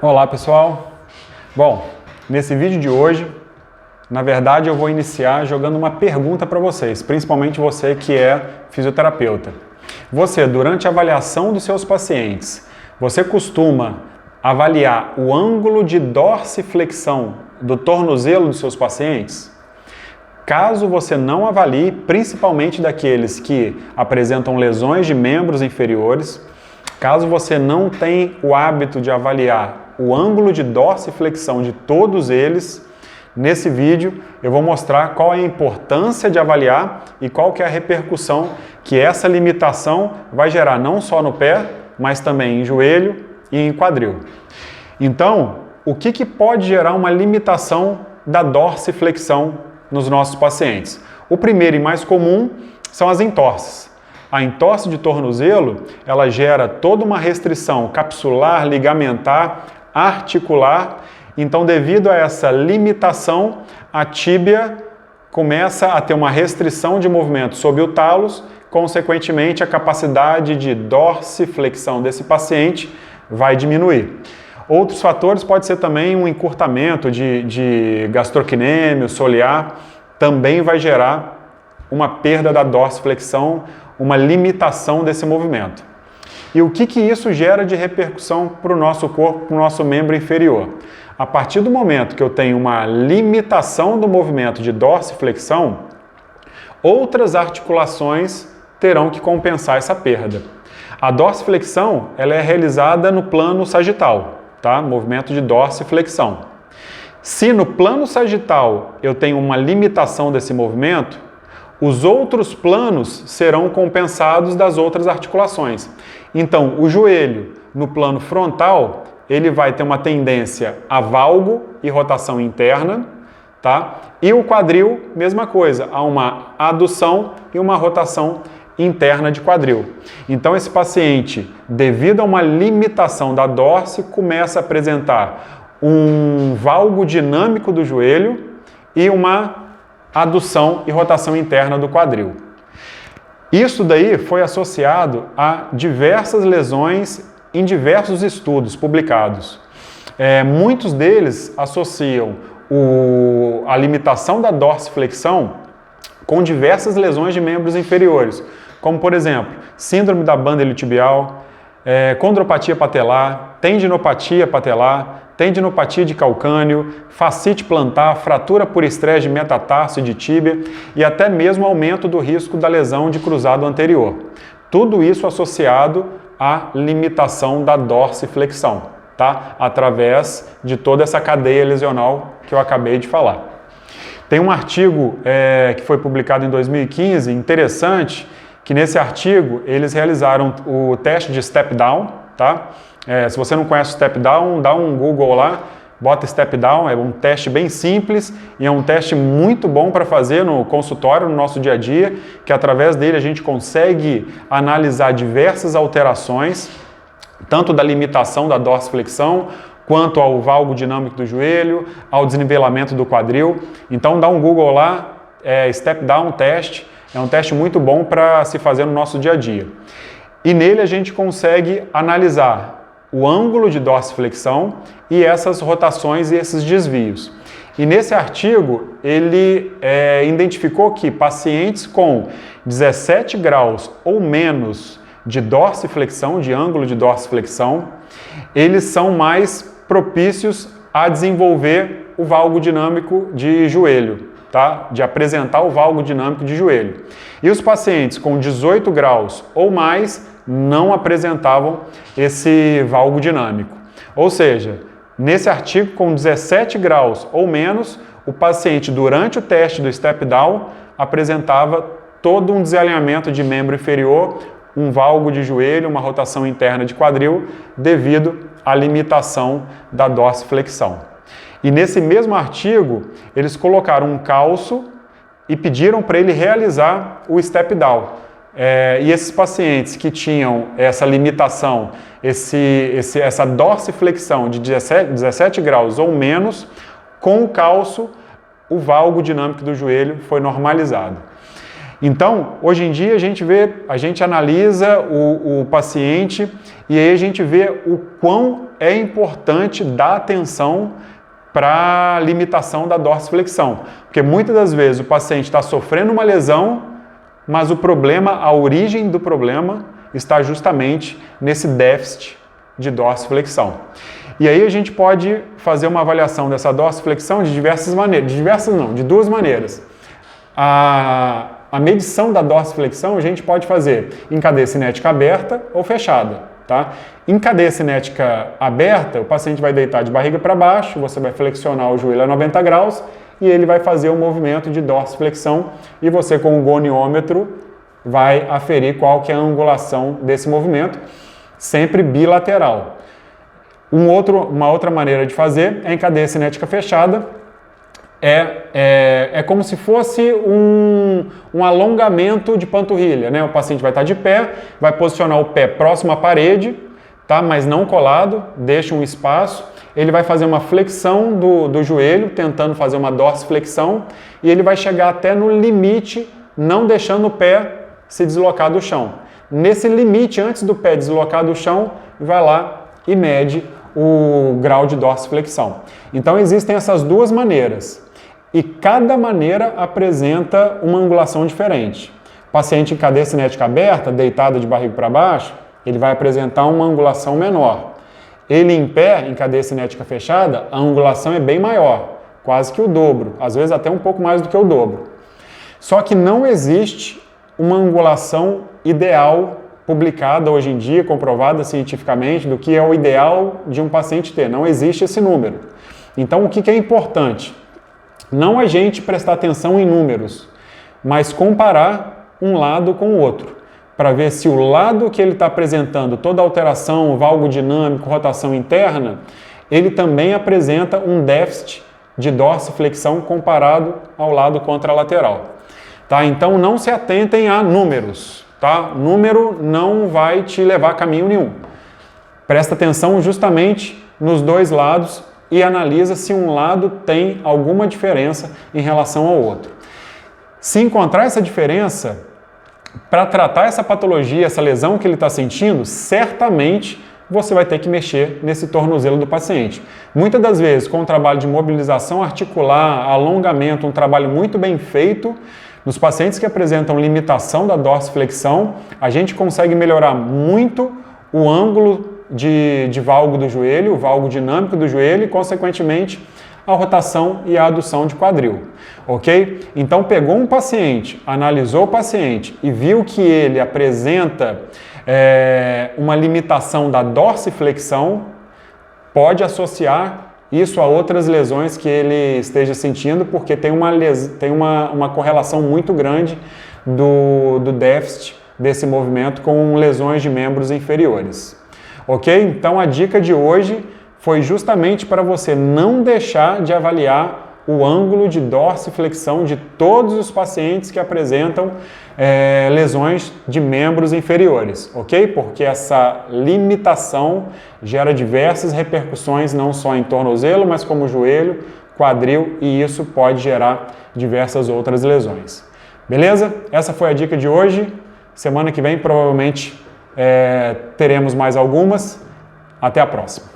Olá pessoal, bom, nesse vídeo de hoje, na verdade eu vou iniciar jogando uma pergunta para vocês, principalmente você que é fisioterapeuta. Você, durante a avaliação dos seus pacientes, você costuma avaliar o ângulo de dorsiflexão do tornozelo dos seus pacientes? Caso você não avalie, principalmente daqueles que apresentam lesões de membros inferiores, caso você não tenha o hábito de avaliar o ângulo de dorsiflexão de todos eles, nesse vídeo eu vou mostrar qual é a importância de avaliar e qual que é a repercussão que essa limitação vai gerar não só no pé, mas também em joelho e em quadril. Então, o que pode gerar uma limitação da dorsiflexão nos nossos pacientes? O primeiro e mais comum são as entorses. A entorse de tornozelo, ela gera toda uma restrição capsular, ligamentar, articular. Então, devido a essa limitação, a tíbia começa a ter uma restrição de movimento sob o talos, consequentemente a capacidade de dorsiflexão desse paciente vai diminuir. Outros fatores pode ser também um encurtamento de gastrocnêmio, solear, também vai gerar uma perda da dorsiflexão, uma limitação desse movimento. E o que isso gera de repercussão para o nosso corpo, para o nosso membro inferior? A partir do momento que eu tenho uma limitação do movimento de dorsiflexão, outras articulações terão que compensar essa perda. A dorsiflexão, ela é realizada no plano sagital, tá? Movimento de dorsiflexão. Se no plano sagital eu tenho uma limitação desse movimento, os outros planos serão compensados das outras articulações. Então, o joelho, no plano frontal, ele vai ter uma tendência a valgo e rotação interna, tá? E o quadril, mesma coisa, há uma adução e uma rotação interna de quadril. Então, esse paciente, devido a uma limitação da dorse, começa a apresentar um valgo dinâmico do joelho e uma adução e rotação interna do quadril. Isso daí foi associado a diversas lesões em diversos estudos publicados. Muitos deles associam a limitação da dorsiflexão com diversas lesões de membros inferiores, como por exemplo, síndrome da banda iliotibial, condropatia patelar, tendinopatia patelar, tendinopatia de calcâneo, fascite plantar, fratura por estresse de metatarso e de tíbia e até mesmo aumento do risco da lesão de cruzado anterior. Tudo isso associado à limitação da dorsiflexão, tá? Através de toda essa cadeia lesional que eu acabei de falar. Tem um artigo que foi publicado em 2015, interessante, que nesse artigo eles realizaram o teste de step down, tá? Se você não conhece o step down, dá um Google lá, bota step down, é um teste bem simples e é um teste muito bom para fazer no consultório, no nosso dia a dia, que através dele a gente consegue analisar diversas alterações, tanto da limitação da dorsiflexão, quanto ao valgo dinâmico do joelho, ao desnivelamento do quadril. Então dá um Google lá, step down teste, é um teste muito bom para se fazer no nosso dia a dia. E nele a gente consegue analisar o ângulo de dorsiflexão e essas rotações e esses desvios. E nesse artigo ele identificou que pacientes com 17 graus ou menos de dorsiflexão, de ângulo de dorsiflexão, eles são mais propícios a desenvolver o valgo dinâmico de joelho, tá? De apresentar o valgo dinâmico de joelho. E os pacientes com 18 graus ou mais não apresentavam esse valgo dinâmico. Ou seja, nesse artigo com 17 graus ou menos, o paciente durante o teste do step down apresentava todo um desalinhamento de membro inferior, um valgo de joelho, uma rotação interna de quadril, devido à limitação da dorsiflexão. E nesse mesmo artigo, eles colocaram um calço e pediram para ele realizar o step down. E esses pacientes que tinham essa limitação, essa dorsiflexão de 17 graus ou menos, com o calço, o valgo dinâmico do joelho foi normalizado. Então, hoje em dia a gente analisa o paciente e aí a gente vê o quão é importante dar atenção para a limitação da dorsiflexão. Porque muitas das vezes o paciente está sofrendo uma lesão, mas o problema, a origem do problema está justamente nesse déficit de dorsiflexão. E aí a gente pode fazer uma avaliação dessa dorsiflexão de diversas maneiras, de duas maneiras. A medição da dorsiflexão a gente pode fazer em cadeia cinética aberta ou fechada. Tá? Em cadeia cinética aberta, o paciente vai deitar de barriga para baixo, você vai flexionar o joelho a 90 graus e ele vai fazer o movimento de dorsiflexão e você com o goniômetro vai aferir qual que é a angulação desse movimento, sempre bilateral. Uma outra maneira de fazer é em cadeia cinética fechada, é como se fosse um alongamento de panturrilha, né? O paciente vai estar de pé, vai posicionar o pé próximo à parede, tá? Mas não colado, deixa um espaço, ele vai fazer uma flexão do joelho, tentando fazer uma dorsiflexão, e ele vai chegar até no limite, não deixando o pé se deslocar do chão. Nesse limite, antes do pé deslocar do chão, vai lá e mede o grau de dorsiflexão. Então existem essas duas maneiras. E cada maneira apresenta uma angulação diferente. O paciente em cadeia cinética aberta, deitado de barriga para baixo, ele vai apresentar uma angulação menor. Ele em pé, em cadeia cinética fechada, a angulação é bem maior, quase que o dobro, às vezes até um pouco mais do que o dobro. Só que não existe uma angulação ideal publicada hoje em dia, comprovada cientificamente, do que é o ideal de um paciente ter. Não existe esse número. Então, o que é importante? Não a gente prestar atenção em números, mas comparar um lado com o outro, para ver se o lado que ele está apresentando toda alteração, valgo dinâmico, rotação interna, ele também apresenta um déficit de dorsiflexão comparado ao lado contralateral. Tá? Então não se atentem a números, tá? Número não vai te levar a caminho nenhum. Presta atenção justamente nos dois lados e analisa se um lado tem alguma diferença em relação ao outro. Se encontrar essa diferença, para tratar essa patologia, essa lesão que ele está sentindo, certamente você vai ter que mexer nesse tornozelo do paciente. Muitas das vezes, com um trabalho de mobilização articular, alongamento, um trabalho muito bem feito, nos pacientes que apresentam limitação da dorsiflexão, a gente consegue melhorar muito o ângulo de valgo do joelho, o valgo dinâmico do joelho e, consequentemente, a rotação e a adução de quadril, ok? Então, pegou um paciente, analisou o paciente e viu que ele apresenta uma limitação da dorsiflexão, pode associar isso a outras lesões que ele esteja sentindo, porque tem uma correlação muito grande do déficit desse movimento com lesões de membros inferiores. Ok? Então a dica de hoje foi justamente para você não deixar de avaliar o ângulo de dorsiflexão de todos os pacientes que apresentam lesões de membros inferiores, ok? Porque essa limitação gera diversas repercussões, não só em tornozelo, mas como joelho, quadril, e isso pode gerar diversas outras lesões. Beleza? Essa foi a dica de hoje. Semana que vem, provavelmente, teremos mais algumas. Até a próxima.